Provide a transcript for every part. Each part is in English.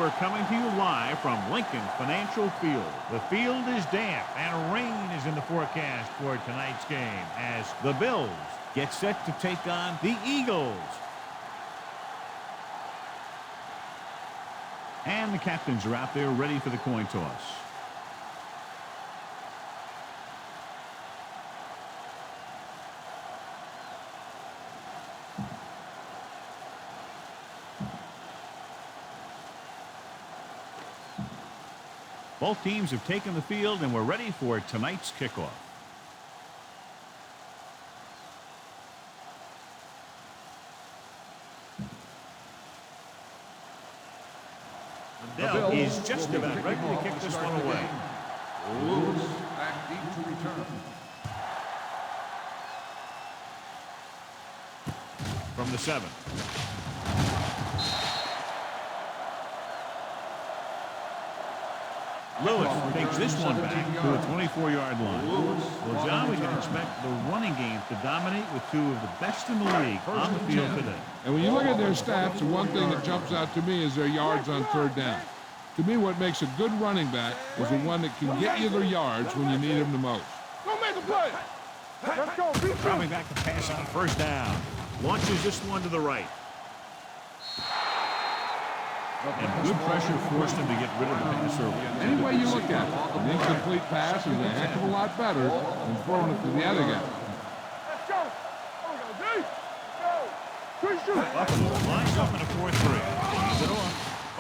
we're coming to you live from Lincoln Financial Field. The field is damp and rain is in the forecast for tonight's game as the Bills get set to take on the Eagles. And the captains are out there ready for the coin toss. Both teams have taken the field, and we're ready for tonight's kickoff. Dell is just about ready to kick this one away. Lewis back deep to return. From the 7. Lewis takes this one back to the 24-yard line. Well, John, we can expect the running game to dominate with two of the best in the league on the field today. And when you look at their stats, the one thing that jumps out to me is their yards on third down. To me, what makes a good running back is the one that can get you their yards when you need them the most. Don't make a play. Let's go. Coming back to pass on first down. Launches this one to the right. And good pressure forced him to get rid of the pass early. Any way you look at it, an incomplete pass is a heck of a lot better than throwing it to the other guy. Let's go. Go. Buffalo lines up in a 4-3. Hands it off.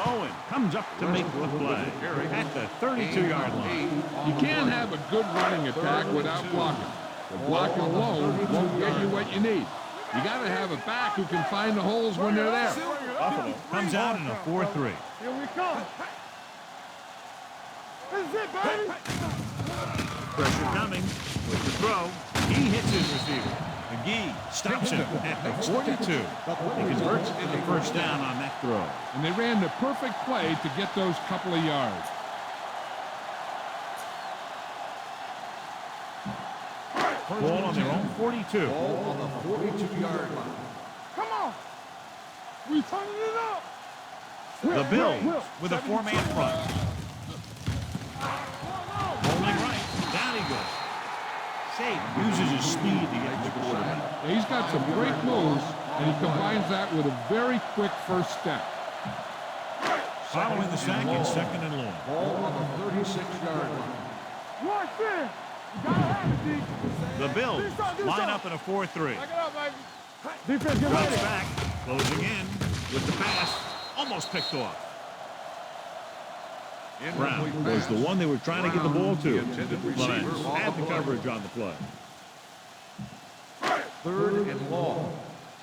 Bowen comes up to make the play at the 32-yard line. You can't have a good running attack without blocking. The blocking alone won't get you what you need. You got to have a back who can find the holes when they're there. Buffalo comes out in a 4-3. Here we come. This is it, baby. Pressure coming with the throw. He hits his receiver. McGee stops him at the 42. He converts to the first down on that throw. And they ran the perfect play to get those couple of yards. Ball on their own 42. Ball on the 42-yard line. Come on. We turning it up. The Bills with a 4-man front. Holding right. Down he goes. Safe uses his speed to get to the quarterback. He's got some great moves, and he combines that with a very quick first step. Following the sack in second and long. Ball on the 36-yard line. Watch this. You gotta have it, D. The Bills line up in a 4-3. Back it up, baby. Defense, get Drops ready. back, closing in with the pass, almost picked off. Brown was the one they were trying to get the ball to. Clemens had the coverage on the play. 3rd and long.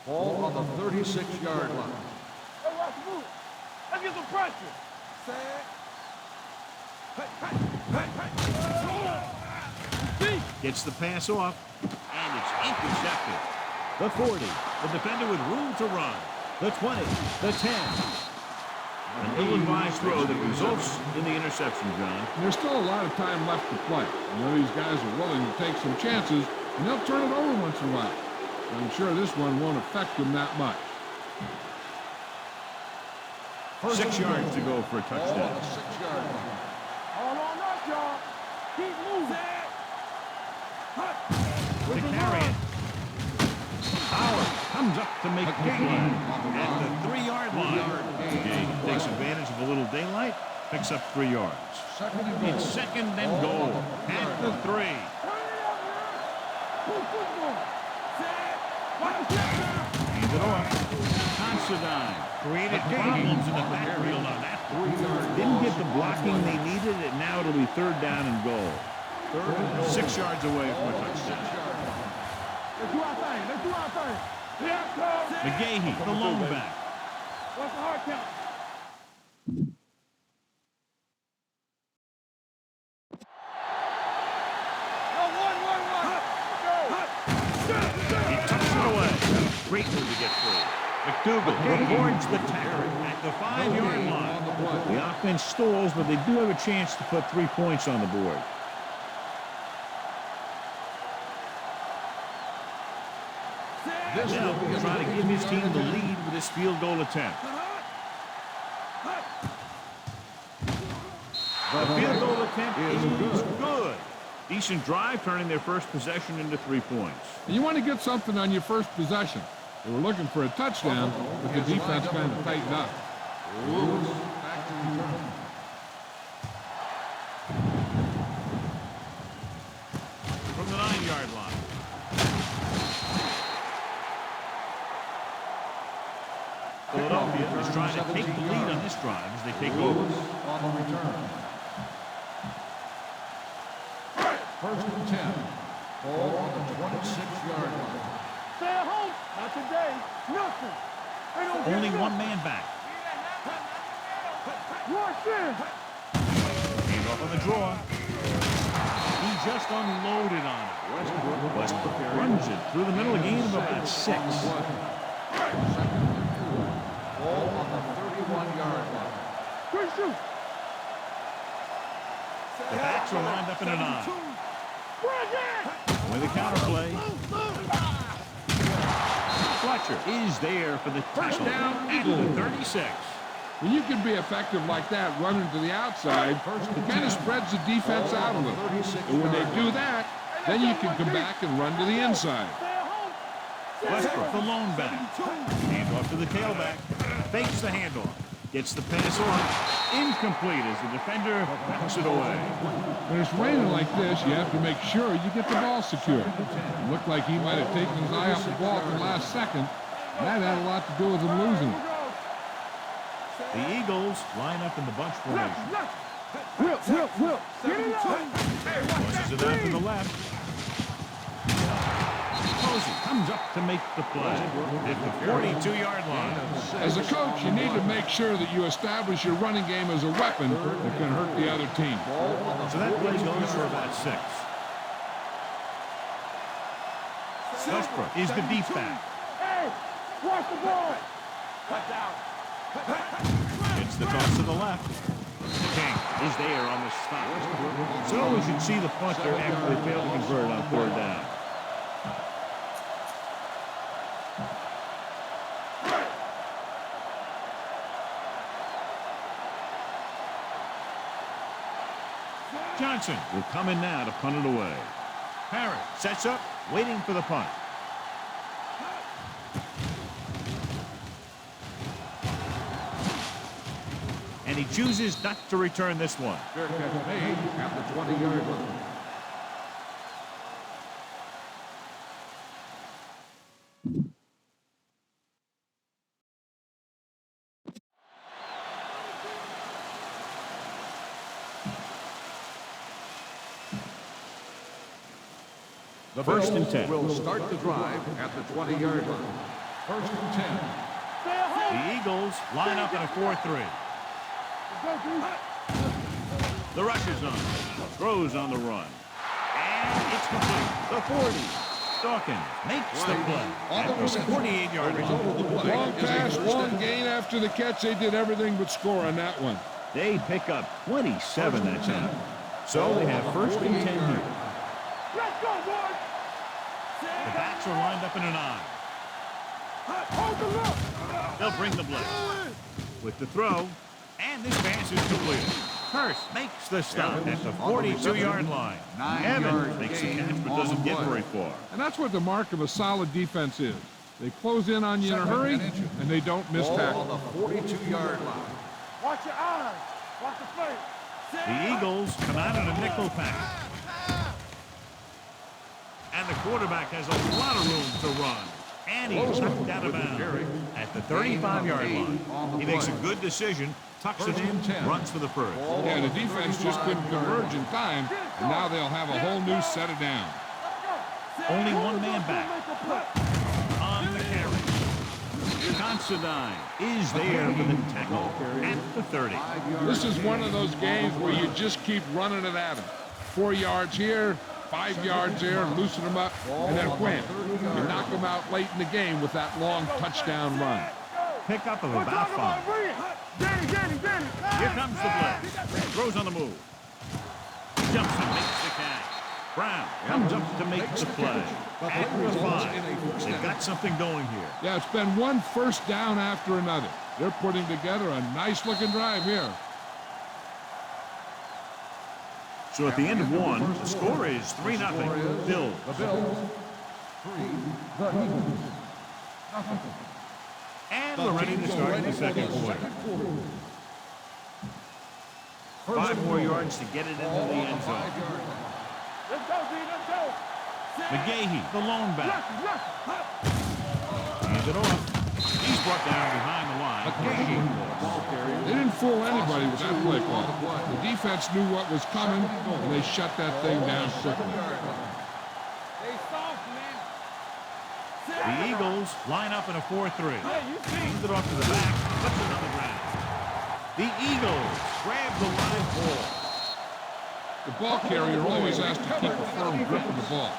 Ball on the 36-yard line. Hey, watch the move. Let's get some pressure. Gets the pass off, and it's intercepted. The 40, the defender with room to run. The 20, the 10. An ill-advised throw that results in the interception, John. And there's still a lot of time left to play. You know, these guys are willing to take some chances, and they'll turn it over once in a while. I'm sure this one won't affect them that much. 6 yards to go for a touchdown. Ball on the 6-yard line. All on us, y'all. Keep moving. To carry it. Howard comes up to make the play at the 3-yard line. Gain takes advantage of a little daylight, picks up 3 yards. It's second and goal at the 3. Hands it off. Considine created problems in the backfield on that 3-yard. Didn't get the blocking they needed, and now it'll be 3rd down and goal. 6 yards away from a touchdown. Let's do our thing. Let's do our thing. Yeah, McGahee, the lone back. what's the hard count? He tucks it away. Great move to get free. McDougal records the tackle at the 5-yard line. The offense stalls, but they do have a chance to put 3 points on the board. Now will try to give his team the lead with this field goal attempt. The field goal attempt is good. Decent drive, turning their first possession into 3 points. And you want to get something on your first possession. They were looking for a touchdown, but the defense kind of tightened up. Lewis back to return. From the 9-yard line. Philadelphia is trying to take the lead on this drive as they take over. On the return. First and 10. Ball on the 26-yard line. Stay at home. Not today. Nothing. They don't get Only nothing. one man back. Rush in. Hand off on the draw. He just unloaded on it. Westbrook runs it through the middle of the game of about 6. Second and 4. Ball on the 31-yard line. Good shoot. The backs are lined up in an eye. Bring it. With the counter play. Fletcher is there for the touchdown at the 36. When you can be effective like that, running to the outside, it kind of spreads the defense out a little. And when they do that, then you can come back and run to the inside. Stay at home. Westbrook, the lone back. Hand off to the tailback. Fakes the handoff. Gets the pass off. Incomplete as the defender knocks it away. When it's raining like this, you have to make sure you get the ball secure. It looked like he might have taken his eye off the ball at the last second. And that had a lot to do with him losing it. The Eagles line up in the bunch formation. Will. Get it out. Tosses it out to the left. Posey comes up to make the play at the 42-yard line. As a coach, you need to make sure that you establish your running game as a weapon that can hurt the other team. So that play goes for about 6. Westbrook is the deep back. Hey, watch the ball. It's the toss to the left. King is there on the stop. So as you can see the punter after they failed to convert on 3rd down. Johnson will come in now to punt it away. Harris sets up, waiting for the punt. And he chooses not to return this one. Fair catch made at the 20-yard line. The First and Bills 10. will start the drive at the 20-yard line. First and 10. Stay at home. The Eagles line up in a 4-3. The rush is on. Throws on the run. And it's complete. The 40. Dawkins makes the play at the 48-yard line. Long pass, long gain after the catch. They did everything but score on that one. They pick up 27 that time. So they have first and 10 here. Let's go, boys. The backs are lined up in an eye. Hold the look. They'll bring the blitz. With the throw, and this pass is completed. Hurst makes the stop at the 42-yard line. Evans makes a catch but doesn't get very far. And that's what the mark of a solid defense is. They close in on you in a hurry, and they don't miss Ball tackle. on the 42-yard line. Watch your eyes. Watch the face. The Eagles come out in a nickel pack. And the quarterback has a lot of room to run. And he's knocked out of bounds at the 35-yard line. He makes a good decision, tucks it in, runs for the first. Yeah, the defense just couldn't converge in time, and now they'll have a whole new set of downs. Only one man back on the carry. Considine is there for the tackle at the 30. This is one of those games where you just keep running it at them. 4 yards here, 5 yards there, loosen them up, and then win. You knock them out late in the game with that long touchdown run. Pickup of about 5. Danny. Here comes the blitz. Throws on the move. Jumps and makes the catch. Brown comes up to make the play. At the 5. They've got something going here. Yeah, it's been one first down after another. They're putting together a nice-looking drive here. So at the end of one, the score is 3-0. Bills. The Bills. 3, the Eagles. Nothing. And we're ready to start the second quarter. 5 more yards to get it into the end zone. Let's go, D. Let's go. McGahee, the lone back. Hands it off. He's brought down behind the line. They didn't fool anybody with that play call. The defense knew what was coming, and they shut that thing down quickly. The Eagles line up in a 4-3. Hands it off to the back. Puts it on the ground. The Eagles grab the live ball. The ball carrier always has to keep a firm grip of the ball.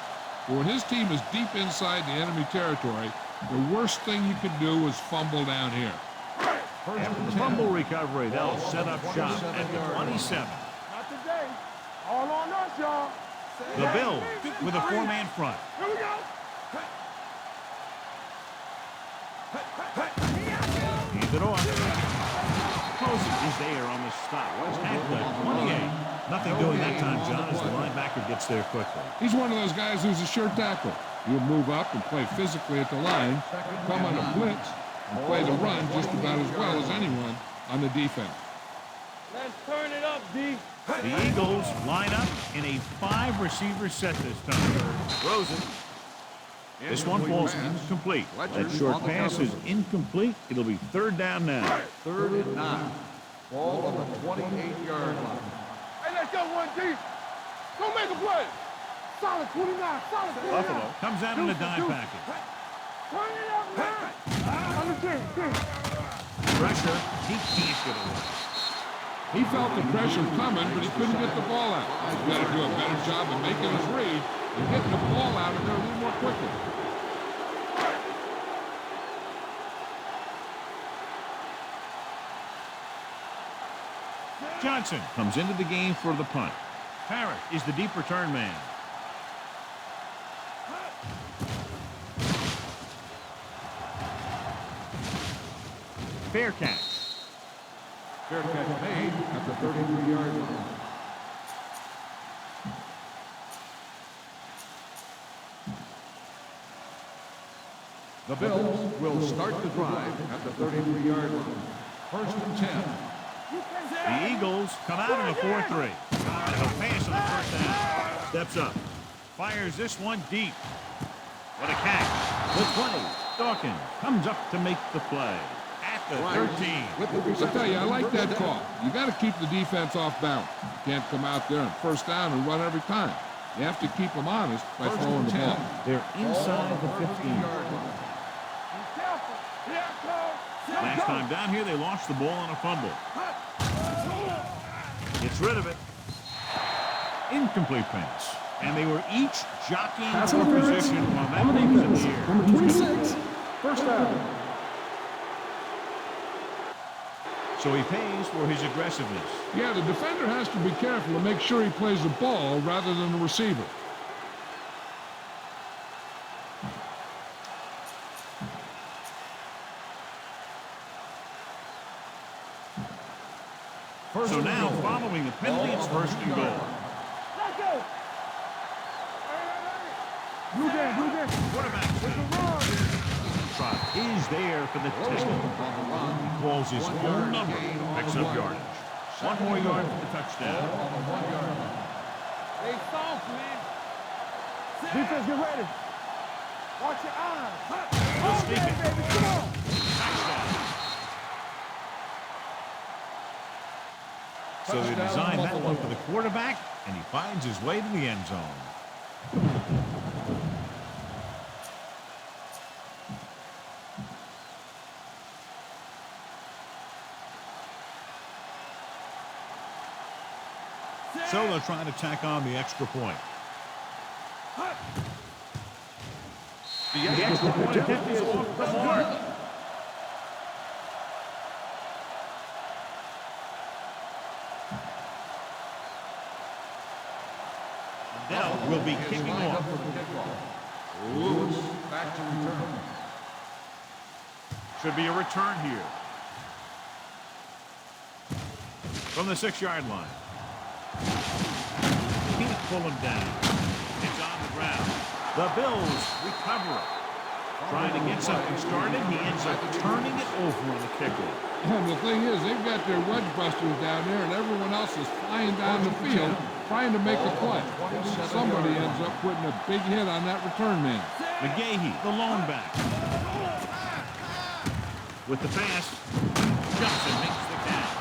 But when his team is deep inside the enemy territory, the worst thing you can do is fumble down here. After the fumble recovery, they'll set up shop at the 27. Not today. All on us, y'all. The Bills with a 4-man front. Here we go. Hands it off. Posey is there on the stop. Tackling 28. Nothing doing that time, John, as the linebacker gets there quickly. He's one of those guys who's a sure tackle. He'll move up and play physically at the line, come on a blitz, and play the run just about as well as anyone on the defense. Let's turn it up, D. The Eagles line up in a 5-receiver set this time. Rosen. This one falls incomplete. That short pass is incomplete. It'll be 3rd down now. 3rd and 9. Ball on the 28-yard line. Hey, let's go, 1D. Go make a play. Solid 29. Solid 29. Buffalo comes out in a dime package. Turn it up, man. Understand. Pressure. He can't get away. He felt the pressure coming, but he couldn't get the ball out. He's got to do a better job of making his read and getting the ball out of there a little more quickly. Johnson comes into the game for the punt. Parrott is the deep return man. Fair catch. Fair catch made at the 33-yard line. The Bills will start the drive at the 33-yard line. 1st and 10. The Eagles come out in a 4-3. They'll pass on the 1st down. Steps up. Fires this one deep. What a catch. The play. Dawkins comes up to make the play. At the 13. I tell you, I like that call. You got to keep the defense off balance. You can't come out there and 1st down and run every time. You have to keep them honest by throwing the ball. They're inside the 15. Last time down here, they lost the ball on a fumble. Gets rid of it. Incomplete pass. And they were each jockeying for position while that one was in the air. Number 26, 1st down. So he pays for his aggressiveness. Yeah, the defender has to be careful to make sure he plays the ball rather than the receiver. So now, following the penalty, it's 1st and goal. Let's go. Quarterback trot is there for the tackle. He calls his own number, picks up yardage. 1 more yard for the touchdown. Hey, soft, man. Defense, get ready. Watch your eyes. Oh, yeah, baby, come on. Touchdown. So they designed that one for the quarterback, and he finds his way to the end zone. So they'll try to tack on the extra point. The extra point attempt is off the mark. Now will be kicking off. Lewis back to return. Should be a return here. From the 6-yard line. pull him down. It's on the ground. The Bills recover it. Trying to get something started, he ends up turning it over on the kickoff. And the thing is, they've got their wedge busters down there, and everyone else is flying down the field trying to make a play. Somebody ends up putting a big hit on that return man. McGahee, the lone back. With the pass, Johnson makes the catch.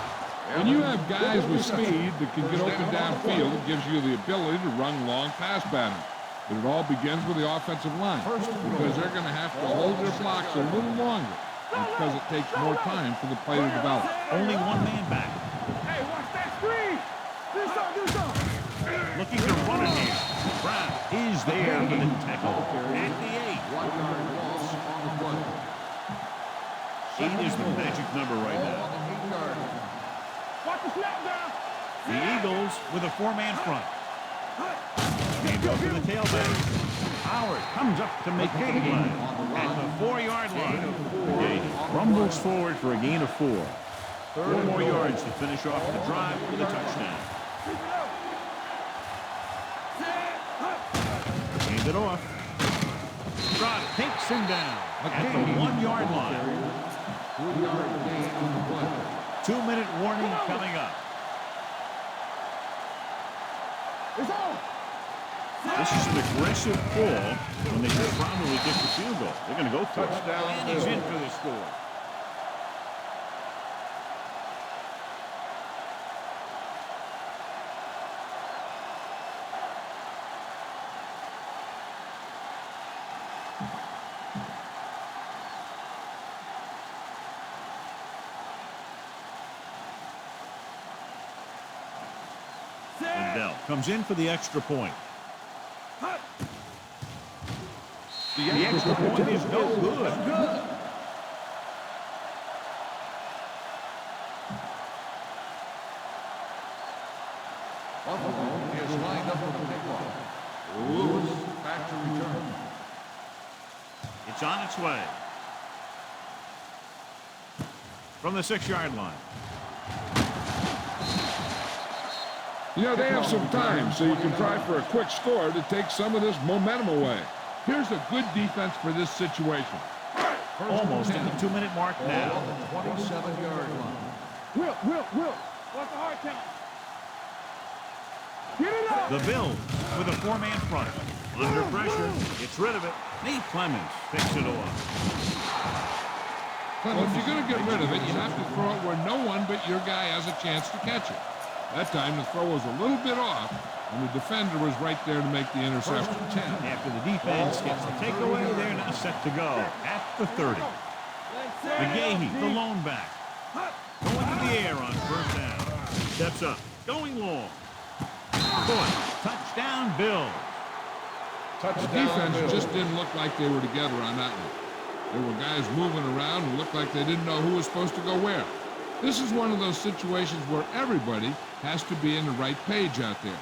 When you have guys with speed that can get open downfield, it gives you the ability to run long pass patterns. But it all begins with the offensive line, because they're going to have to hold their blocks a little longer, because it takes more time for the play to develop. Only one man back. Hey, watch that screen. Do something. Looking to run it here. Brown is there for the tackle at the 8. 1 yard loss on the play. 8 is the magic number right now. Watch the snap down. The Eagles with a 4-man front. And go to the tailback. Howard comes up to make the play at the 4-yard line. McGahee rumbles forward for a gain of 4. 4 more yards to finish off the drive with a touchdown. Hand it off. Stroud takes him down at the 1-yard line. 3-yard gain on the play. 2-minute warning coming up. It's on. This is an aggressive call when they should probably get the field goal. They're going to go for it. And he's in for the score. Lindell comes in for the extra point. The extra point is no good. Buffalo is lined up for the kickoff. Lewis back to return. It's on its way. From the 6-yard line. You know, they have some time, so you can try for a quick score to take some of this momentum away. Here's a good defense for this situation. Almost at the 2-minute mark now. On the 27-yard line. Will. What's the hard count? Get it up. The Bills with a 4-man front. Under pressure, gets rid of it. Nate Clemens picks it off. Well, if you're going to get rid of it, you have to throw it where no one but your guy has a chance to catch it. That time, the throw was a little bit off, and the defender was right there to make the interception. After the defense gets the takeaway, they're now set to go at the 30. McGahee, the lone back. Going to the air on first down. Steps up. Going long. Boy, touchdown, Bill. The defense just didn't look like they were together on that one. There were guys moving around and looked like they didn't know who was supposed to go where. This is one of those situations where everybody has to be in the right page out there.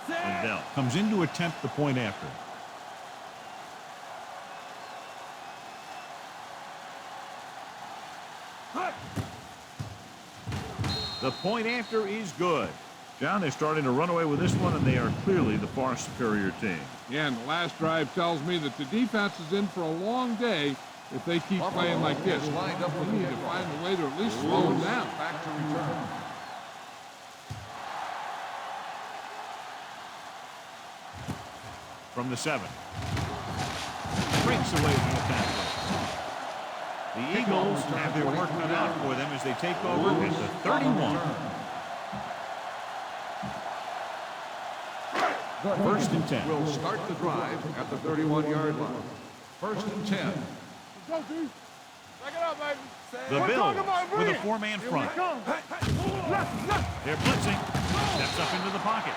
Lindell comes in to attempt the point after. The point after is good. John, they're starting to run away with this one, and they are clearly the far superior team. Yeah, and the last drive tells me that the defense is in for a long day if they keep playing like this. They need to find a way to at least slow them down. Back to return. From the 7. Breaks away from the tackle. The Eagles have their work cut out for them as they take over at the 31. First and 10. Will start the drive at the 31-yard line. First and 10. Go, dude. Back it up, baby. The We're Bills talking about with a bring. 4-man front. Come. Left. They're blitzing. Steps up into the pocket.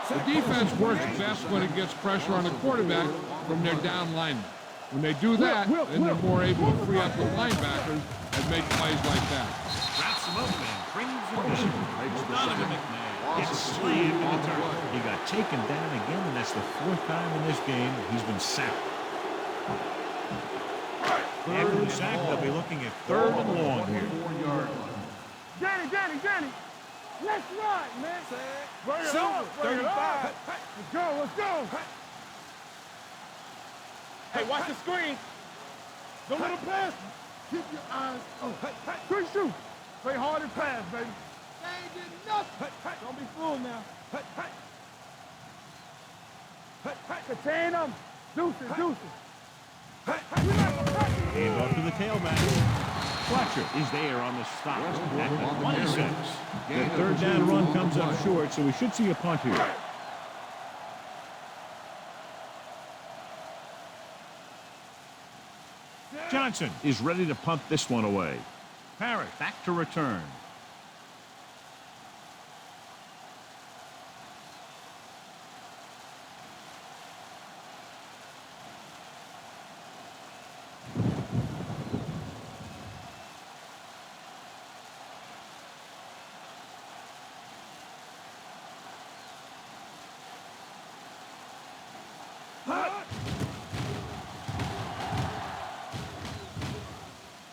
The defense works best when it gets pressure on the quarterback from their down linemen. When they do that, then they're more able to free up the linebackers and make plays like that. Wraps him up and brings him down. Donovan McNabb gets slammed in the turf. He got taken down again, and that's the 4th time in this game he's been sacked. After the sack, they'll be looking at third and long here. 4-yard line. Danny. Let's run, man. Bring it up. 35. Let's go. Hey, watch the screen. Don't let him pass. Keep your eyes open. Quick shoot. Play hard and pass, baby. They ain't getting nothing. Don't be fooled now. Contain them. Deuce it. And off to the tailback. Fletcher is there on the stop at the 26. The third down run comes up short, so we should see a punt here. Johnson is ready to punt this one away. Parrott back to return.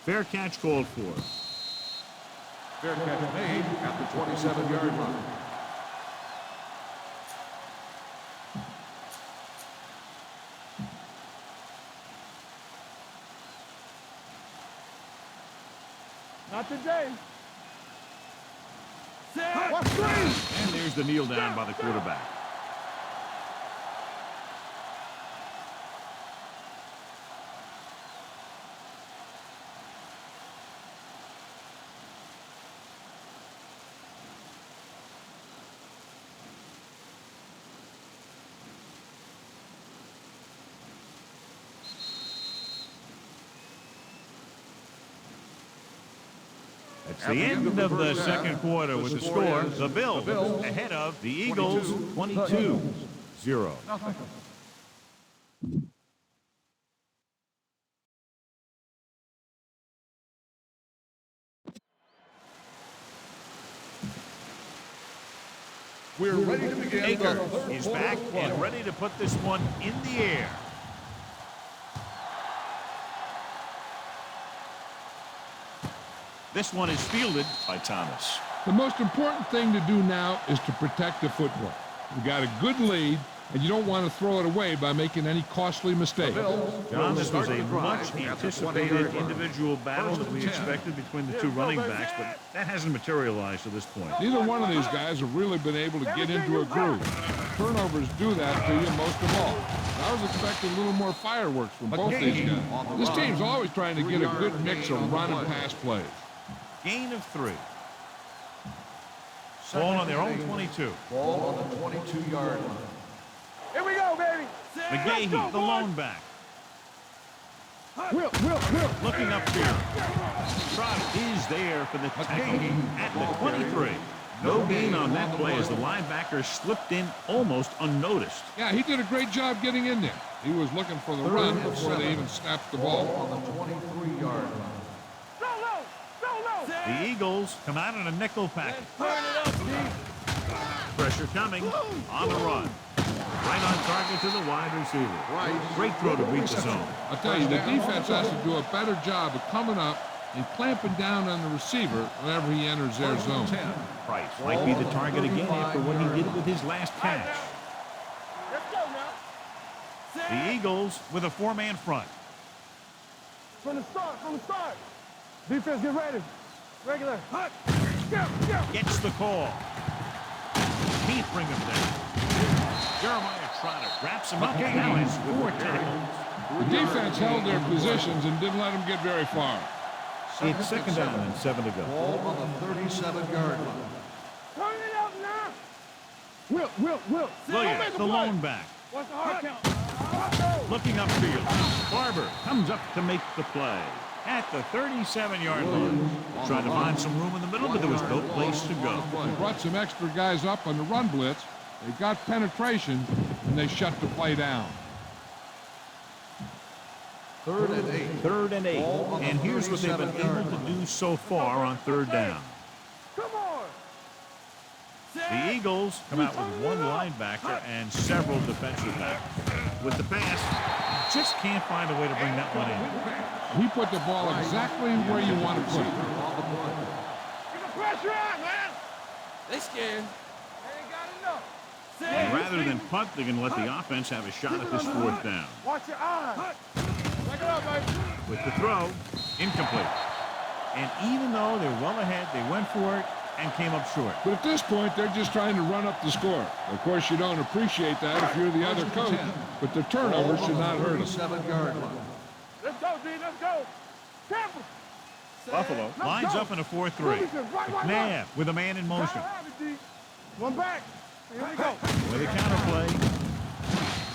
Fair catch called for. Fair catch made at the 27-yard line. Not today. And there's the kneel down by the quarterback. It's the end of the second quarter with the score. The Bills ahead of the Eagles 22-0. We're ready to begin. Baker is back and ready to put this one in the air. This one is fielded by Thomas. The most important thing to do now is to protect the football. You got a good lead, and you don't want to throw it away by making any costly mistakes. John, this was a much anticipated individual battle that we expected between the two running backs, but that hasn't materialized to this point. Neither one of these guys have really been able to get into a groove. Turnovers do that to you most of all. I was expecting a little more fireworks from both these guys. This team's always trying to get a good mix of run and pass plays. Gain of 3. Ball on their own 22. Ball on the 22-yard line. Here we go, baby. McGahee, the lone back. Will. Looking upfield. Trout is there for the tackle at the 23. No gain on that play as the linebacker slipped in almost unnoticed. Yeah, he did a great job getting in there. He was looking for the run before they even snapped the ball. On the 23-yard line. The Eagles come out in a nickel package. Pressure coming on the run. Right on target to the wide receiver. Great throw to beat the zone. I'll tell you, the defense has to do a better job of coming up and clamping down on the receiver whenever he enters their zone. Price might be the target again after what he did with his last catch. Let's go now. The Eagles with a 4-man front. From the start. Defense, get ready. Regular. Gets the call. Can't bring him down. Jeremiah Trotter wraps him up and now has 4 tackles. The defense held their positions and didn't let them get very far. It's second down and 7 to go. Ball on the 37-yard line. Turn it up now. Will. Williams, the lone back. What's the hard count? Looking upfield. Barber comes up to make the play. At the 37-yard line. Trying to find some room in the middle, but there was no place to go. They brought some extra guys up on the run blitz. They got penetration, and they shut the play down. 3rd and 8. 3rd and 8. And here's what they've been able to do so far on 3rd down. Come on. The Eagles come out with 1 linebacker and several defensive backs. With the pass, Just can't find a way to bring that one in. He put the ball exactly where you want to put it. Get the pressure out, man. They scared. They ain't got enough. And rather than punt, they're going to let the offense have a shot at this fourth down. Watch your eyes. Back it up, baby. With the throw, incomplete. And even though they're well ahead, they went for it and came up short. But at this point, they're just trying to run up the score. Of course, you don't appreciate that if you're the other coach, but the turnover should not hurt us. 7-yard line. Let's go, D. Let's go. Careful. Buffalo lines up in a 4-3. McNabb with a man in motion. One back. Here we go. With a counterplay.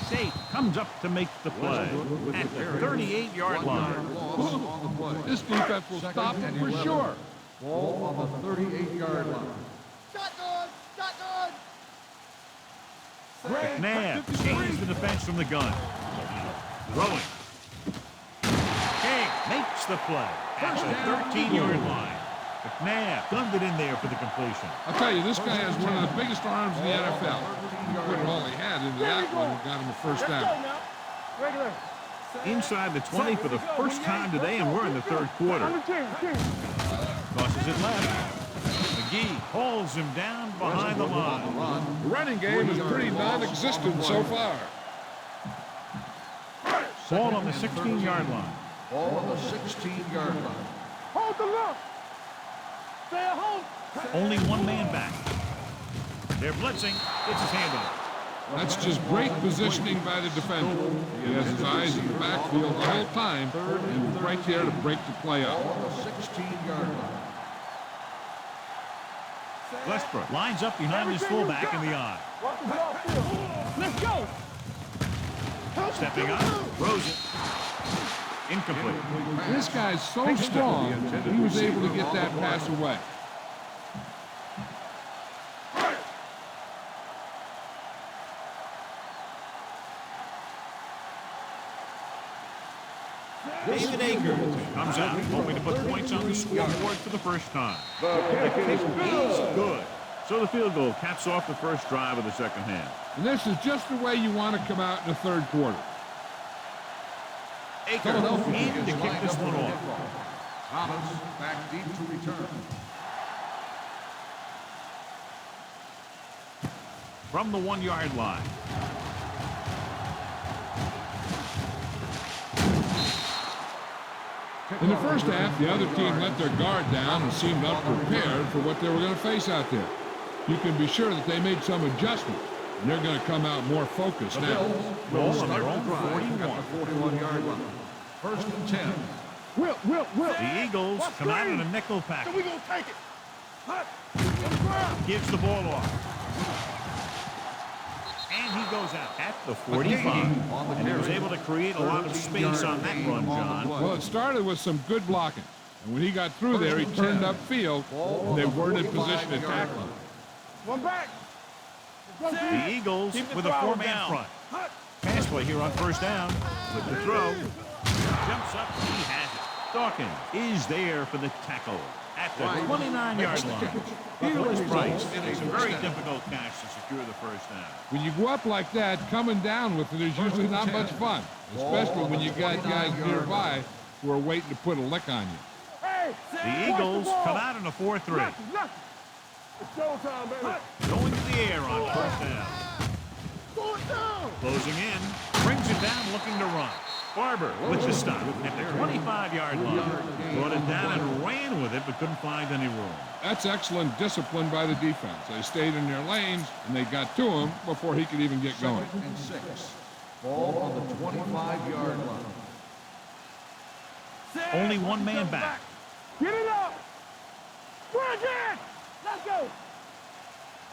Safe comes up to make the play at the 38-yard line. This defense will stop it for sure. Ball on the 38-yard line. Shotgun. Shotgun. McNabb changes the defense from the gun. Throwing. King makes the play at the 13-yard line. McNabb gunned it in there for the completion. I'll tell you, this guy has one of the biggest arms in the NFL. He put all he had into that one and got him a first down. Regular. Inside the 20 for the first time today, and we're in the third quarter. Tosses it left. McGee pulls him down behind the line. The running game is pretty non-existent so far. Ball on the 16-yard line. Ball on the 16-yard line. Hold the look. Stay at home. Only one man back. They're blitzing. Gets his hand on it. That's just great positioning by the defender. He has his eyes in the backfield the whole time and was right there to break the play up. Ball on the 16-yard line. Westbrook lines up behind his fullback in the eye. Let's go. Stepping up, throws it. Incomplete. This guy's so strong, he was able to get that pass away. David Akers comes out, hoping to put points on the scoreboard for the first time. The kick is good. So the field goal caps off the first drive of the second half. And this is just the way you want to come out in the third quarter. Akers in to kick this one off. Thomas back deep to return. From the 1-yard line. In the first half, the other team let their guard down and seemed unprepared for what they were going to face out there. You can be sure that they made some adjustments, and they're going to come out more focused now. Ball on their own 41. 41-yard line. First and 10. Will. The Eagles come out in a nickel package. We gonna take it. Gives the ball off. And he goes out at the 45. And he was able to create a lot of space on that run, John. Well, it started with some good blocking. And when he got through there, he turned upfield, and they weren't in position to tackle him. One back. The Eagles with a 4-man front. Pass play here on first down. With the throw. Jumps up. He has it. Dawkins is there for the tackle at the 29-yard line. Fearless Price makes a very difficult catch to secure the first down. When you go up like that, coming down with it is usually not much fun, especially when you got guys nearby who are waiting to put a lick on you. The Eagles come out in a 4-3. It's showtime, baby. Going to the air on first down. Closing in. Brings it down looking to run. Barber with the stop at the 25-yard line. Brought it down and ran with it, but couldn't find any room. That's excellent discipline by the defense. They stayed in their lanes, and they got to him before he could even get going. Second and 6. Ball on the 25-yard line. Only one man back. Get it up. Bring it. Let's go.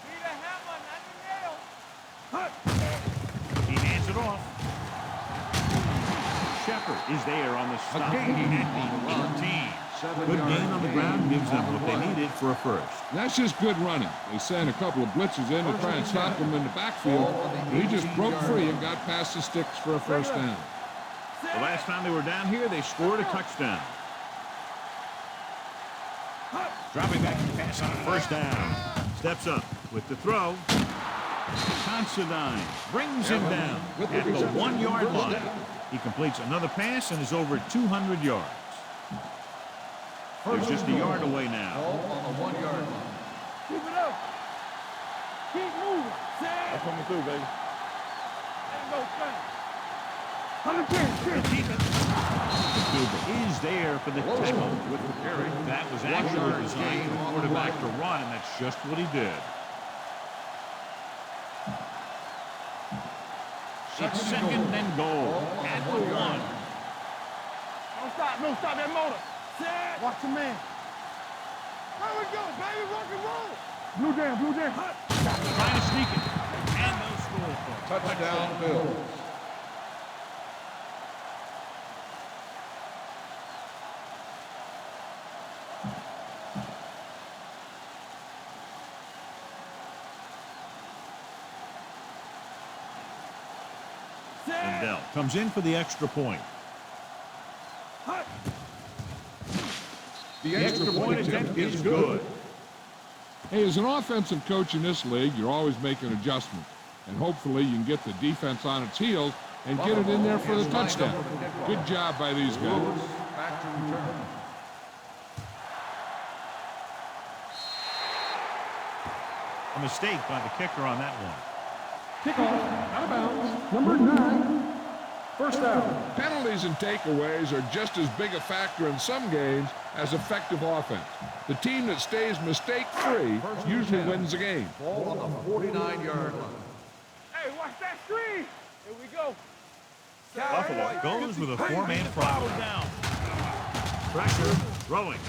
Need a hammer, not a nail. He hands it off. Shepard is there on the stop at the 18. Good gain on the ground gives them what they needed for a first. That's just good running. They sent a couple of blitzes in to try and stop him in the backfield. He just broke free and got past the sticks for a first down. The last time they were down here, they scored a touchdown. Dropping back to pass on a first down. Steps up with the throw. Considine brings him down at the 1-yard line. He completes another pass and is over 200 yards. They're just a yard away now. Ball on the 1 yard line. Keep it up. Keep moving. That's coming through, baby. Ain't no thing. 110. Keep it. Is there for the tackle. With the carry. That was actually designed for the quarterback to run, and that's just what he did. It's second and goal at the 1. Don't stop. No, stop that motor. Watch the man. There we go, baby. Rock and roll. Blue jam, blue jam. Trying to sneak it. And no score for him. Touchdown, Bills. Lindell comes in for the extra point. The extra point attempt is good. Hey, as an offensive coach in this league, you're always making adjustments. And hopefully you can get the defense on its heels and get it in there for the touchdown. Good job by these guys. Back to return. A mistake by the kicker on that one. Kickoff, out of bounds, number 9. First down. Penalties and takeaways are just as big a factor in some games as effective offense. The team that stays mistake-free usually wins the game. Ball on the 49-yard line. Hey, watch that screen. Here we go. Buffalo goes with a 4-man front. Down. Pressure, throwing. It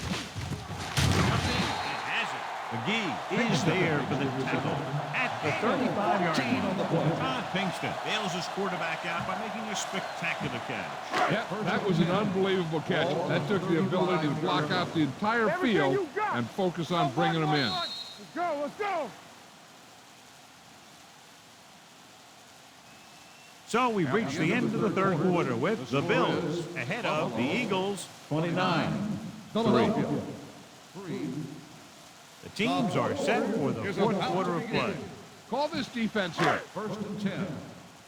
has it. McGee is there for the tackle at the 35-yard line. Todd Pinkston bails his quarterback out by making a spectacular catch. Yep, that was an unbelievable catch. That took the ability to block out the entire field and focus on bringing them in. Let's go, let's go. So we've reached the end of the third quarter with the Bills ahead of the Eagles 29. Philadelphia. The teams are set for the fourth quarter of play. Call this defense here. First and 10.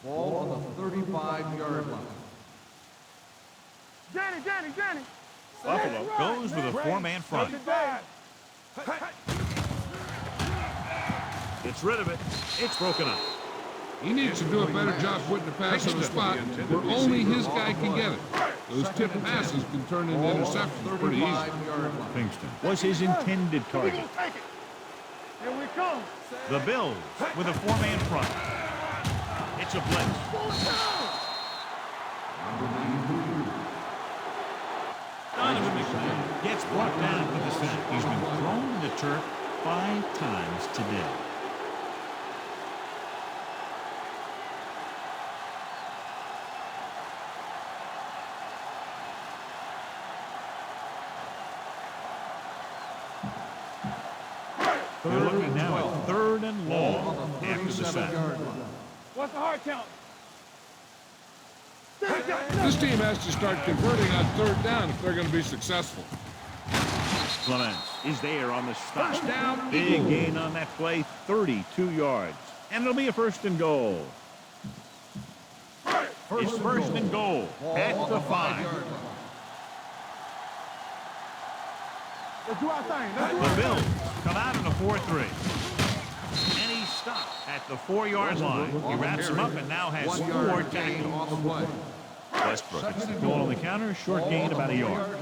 Ball on the 35-yard line. Danny. Buffalo goes with a 4-man front. Gets rid of it. It's broken up. He needs to do a better job putting the pass on the spot where only his guy can get it. Those tip passes can turn into interceptions pretty easy. Pinkston was his intended target. Here we come. The Bills with a 4-man front. It's a blitz. Donovan McNabb gets brought down for the sack. He's been thrown to the turf 5 times today. They're looking now at 3rd and long after the sack. What's the hard count? This team has to start converting on 3rd down if they're going to be successful. Clements is there on the stop. Down. Big gain on that play, 32 yards. And it'll be a 1st and goal. It's 1st and goal at the 5. Let's do our thing. The Bills come out in a 4-3. And he's stopped at the 4-yard line. He wraps him up and now has 4 tackles. Westbrook gets the goal on the counter. Short gain about a yard.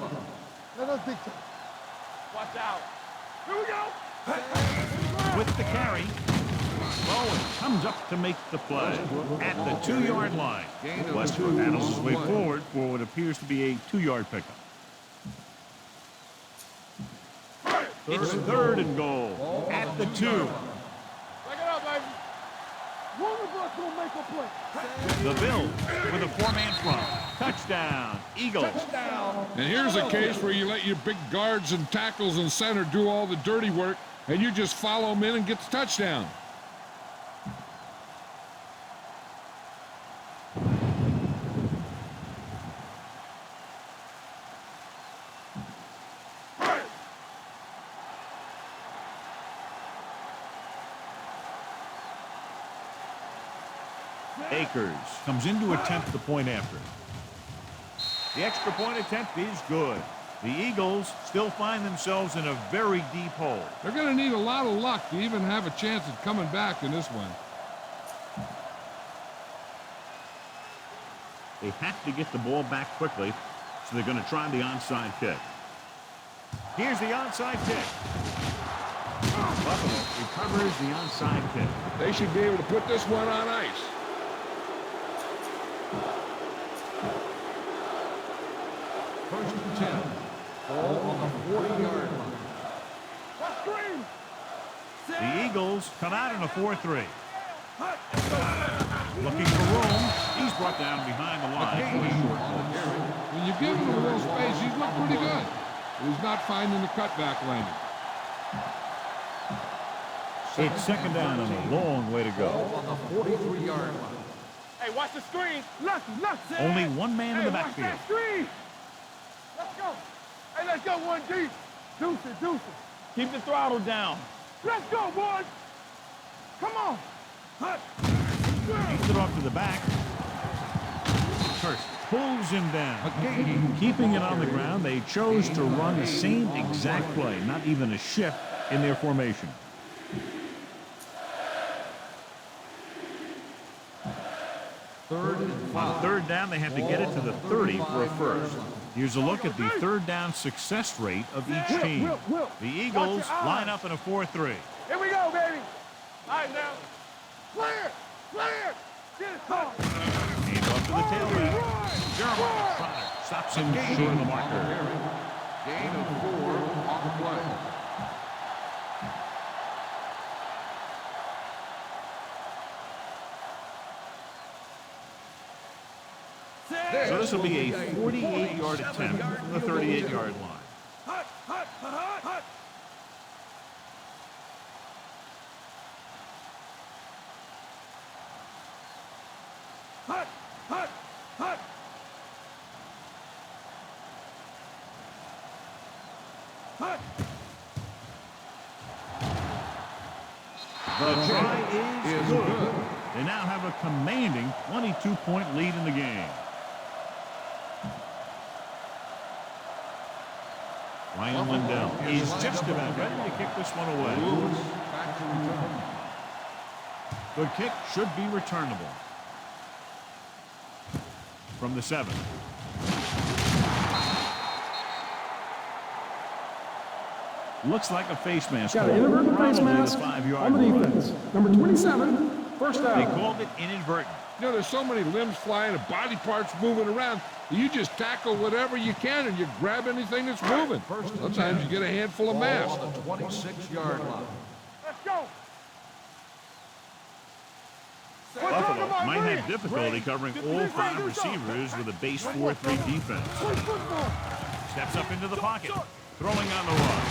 Let us dictate. Watch out. Here we go. With the carry, Bowen comes up to make the play at the 2-yard line. Westbrook battles his way forward for what appears to be a 2-yard pickup. It's 3rd and goal at the 2. Back it up, baby. One of us gonna make a play. The Bills with a 4-man front. Touchdown, Eagles. And here's a case where you let your big guards and tackles and center do all the dirty work, and you just follow them in and get the touchdown. Akers comes in to attempt the point after. The extra point attempt is good. The Eagles still find themselves in a very deep hole. They're going to need a lot of luck to even have a chance at coming back in this one. They have to get the ball back quickly, so they're going to try the onside kick. Here's the onside kick. Buffalo recovers the onside kick. They should be able to put this one on ice. First and 10. Ball on the 40-yard line. What screen? The Eagles come out in a 4-3. Looking for room. He's brought down behind the line. When you give him a little space, he's looked pretty good. He's not finding the cutback lane. It's second down and a long way to go. On the 43-yard line. Hey, watch the screen. Left. Only one man in the Watch backfield. that screen. Let's go. Hey, let's go, 1G. Deuces. Keep the throttle down. Let's go, boys. Come on. He's it off to the back. Hurst pulls him down. Keeping it on the ground, they chose to run the same exact play, not even a shift in their formation. On third down, they have to get it to the 30 for a first. Here's a look at the third down success rate of each team. The Eagles line up in a 4-3. Here we go, baby. All right, now. Clear. Get it, come. Hand off to the tailback. Jeremiah Trotter stops him short of the marker. Gain of 4 on the play. So this will be a 48-yard attempt from the 38-yard line. The try is good. They now have a commanding 22-point lead in the game. Ryan Lindell is just about ready to kick this one away. Back to return. The kick should be returnable. From the 7. Looks like a face mask. Got an inadvertent face Probably mask the 5-yard on the line. defense. Number 27, first They down. called it inadvertent. You know, there's so many limbs flying and body parts moving around. You just tackle whatever you can and you grab anything that's moving. Sometimes you get a handful of mass. Ball on the 26-yard line. Let's go. Buffalo might have difficulty covering all 5 receivers with a base 4-3 defense. Steps up into the pocket. Throwing on the run.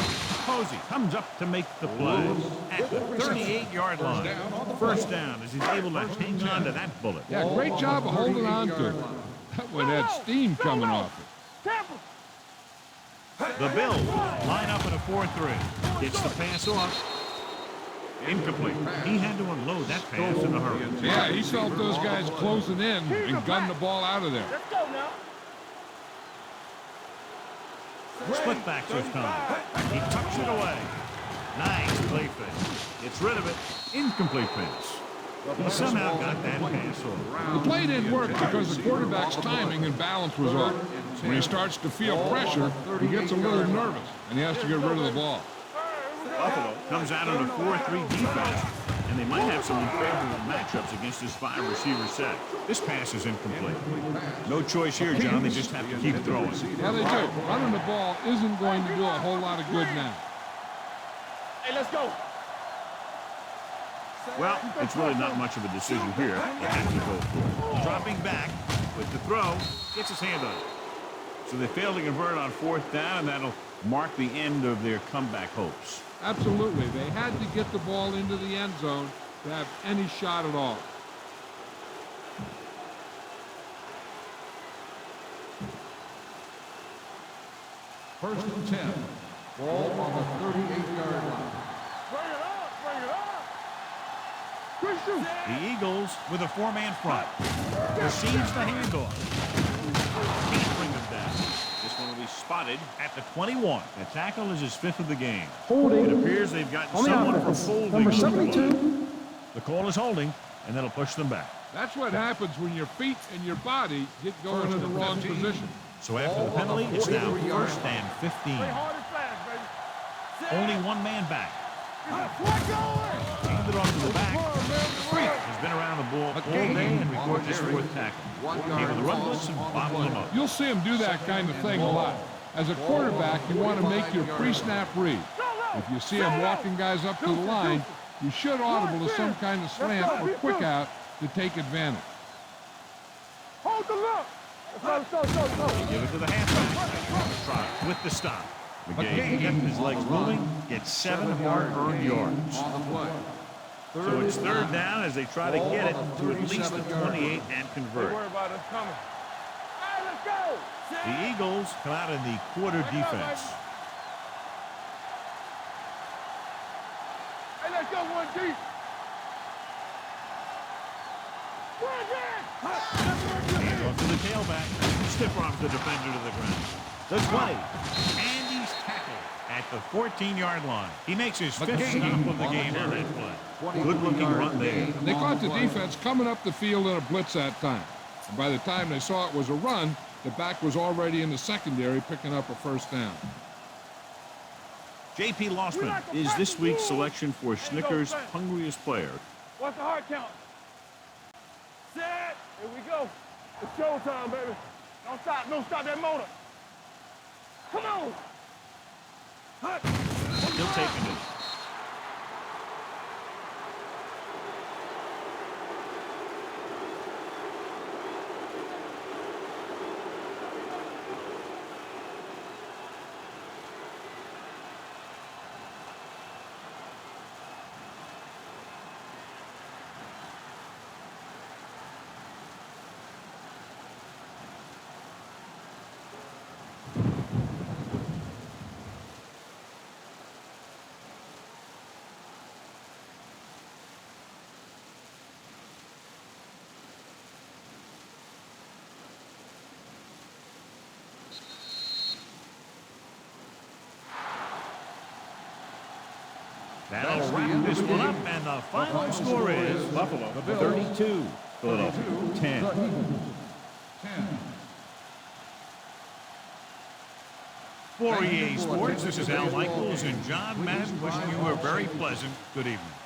Posey comes up to make the play at the 38-yard line. First down as he's able to hang on to that bullet. Yeah, great job of holding on to it. That one had steam coming off it. The Bills line up in a 4-3. Gets the pass off. Incomplete. He had to unload that pass in a hurry. Yeah, he felt those guys closing in and gunned the ball out of there. Let's go now. Split back this time. He tucks it away. Nice play fake. Gets rid of it. Incomplete pass. He somehow got that pass off. The play didn't work because the quarterback's timing and balance was off. When he starts to feel pressure, he gets a little nervous, and he has to get rid of the ball. Buffalo comes out in a 4-3 defense, and they might have some unfavorable matchups against this 5-receiver set. This pass is incomplete. No choice here, John. They just have to keep throwing. Well, they do. Running the ball isn't going to do a whole lot of good now. Hey, let's go. Well, it's really not much of a decision here. They have to go for it. Dropping back with the throw, gets his hand on it. So they fail to convert on 4th down, and that'll mark the end of their comeback hopes. Absolutely. They had to get the ball into the end zone to have any shot at all. First and 10. Ball on the 38-yard line. Bring it up. The Eagles with a 4-man front. Receives the handoff. Can't bring the down. This one will be spotted at the 21. The tackle is his 5th of the game. Holding. It appears they've gotten On the someone for offense. folding. Number on the play. 72. The call is holding, and that'll push them back. That's what happens when your feet and your body get going in the wrong position. So after the penalty, it's now 1st and 15. Play hard and fast, baby. Only one man back. Let go! Handed off to the back. Freak has been around the ball all day and recorded his 4th tackle. Came with the run blitz and bottled him up. You'll see him do that kind of thing a lot. As a quarterback, you want to make your pre-snap read. If you see him walking guys up to the line, you should audible to some kind of slant or quick out to take advantage. Hold the look! Go. Give it to the halfback. Try with the stop. McGay kept his legs moving, gets 7 hard-earned yards. So it's 3rd down as they try to get it to at least the 28 and convert. Don't worry about us coming. Hey, let's go! The Eagles come out in the quarter defense. Hey, let's go one deep. Hands off to the tailback. Stiff arms the defender to the ground. The 20. And he's tackled at the 14-yard line. He makes his 5th stop of the game on that play. Good-looking run there. They caught the defense coming up the field in a blitz that time. And by the time they saw it was a run, the back was already in the secondary picking up a 1st down. J.P. Lossman is this week's selection for Snickers' hungriest player. What's the heart count? Set. Here we go. It's showtime, baby. Don't stop that motor. Come on. Still taking it. That'll wrap this one up, and the final score is Buffalo 32, Philadelphia 10. For EA Sports, this is Al Michaels and John Madden wishing you a very pleasant good evening.